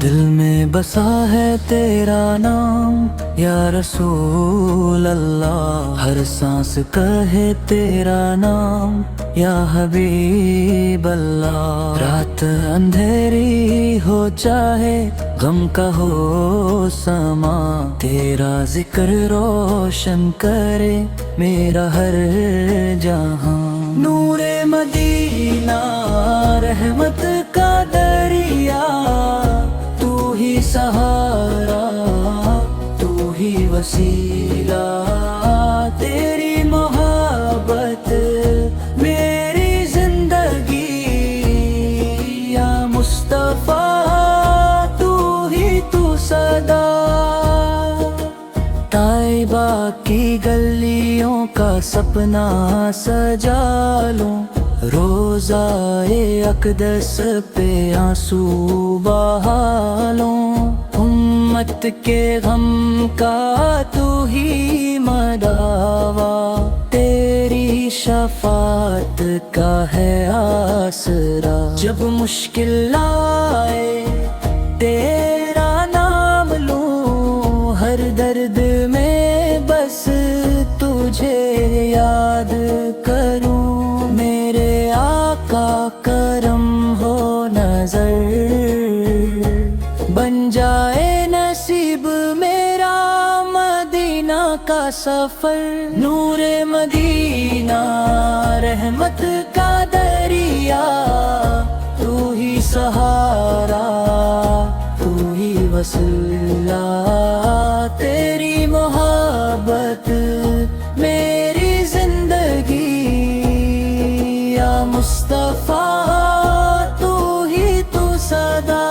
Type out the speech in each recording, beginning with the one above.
دل میں بسا ہے تیرا نام یا رسول اللہ، ہر سانس کہے تیرا نام یا حبیب اللہ۔ رات اندھیری ہو چاہے غم کا ہو سما، تیرا ذکر روشن کرے میرا ہر جہاں۔ نور مدینہ رحمت کا دریا، تو ہی سہارا تو ہی وسیلہ، تیری محبت میری زندگی یا مصطفیٰ، تو ہی تو صدا۔ طیبہ کی گلیوں کا سپنا سجا لوں، روضۂ اقدس پہ آنسو بہا لوں، امت کے غم کا تو ہی مداوا، تیری شفاعت کا ہے آسرا۔ جب مشکل آئے تیرا نام لوں، ہر درد میں بس تجھے یاد کروں، میرے آقا کرم ہو نظر، بن جائے نصیب میرا مدینہ کا سفر۔ نور مدینہ رحمت کا دریا، تو ہی سہارا تو ہی وسیلہ، تیری محبت میری زندگی یا مصطفیٰ، تو ہی تو صدا۔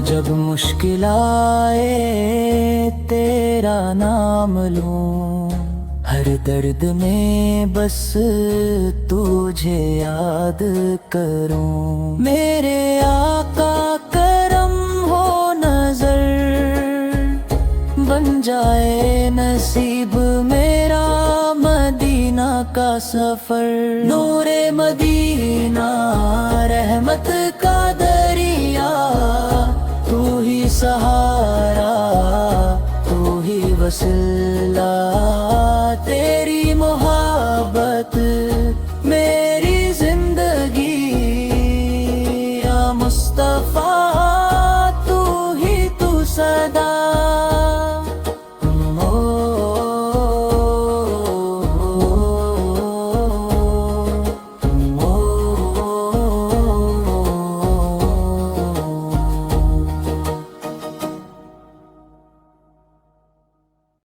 جب مشکل آئے تیرا نام لوں، ہر درد میں بس تجھے یاد کروں، میرے آقا کرم ہو نظر، بن جائے نصیب میرا مدینہ کا سفر۔ نور مدینہ رحمت کا دریا، تو ہی سہارا تو ہی وسیلہ، تیری محبت میری زندگی یا مصطفیٰ۔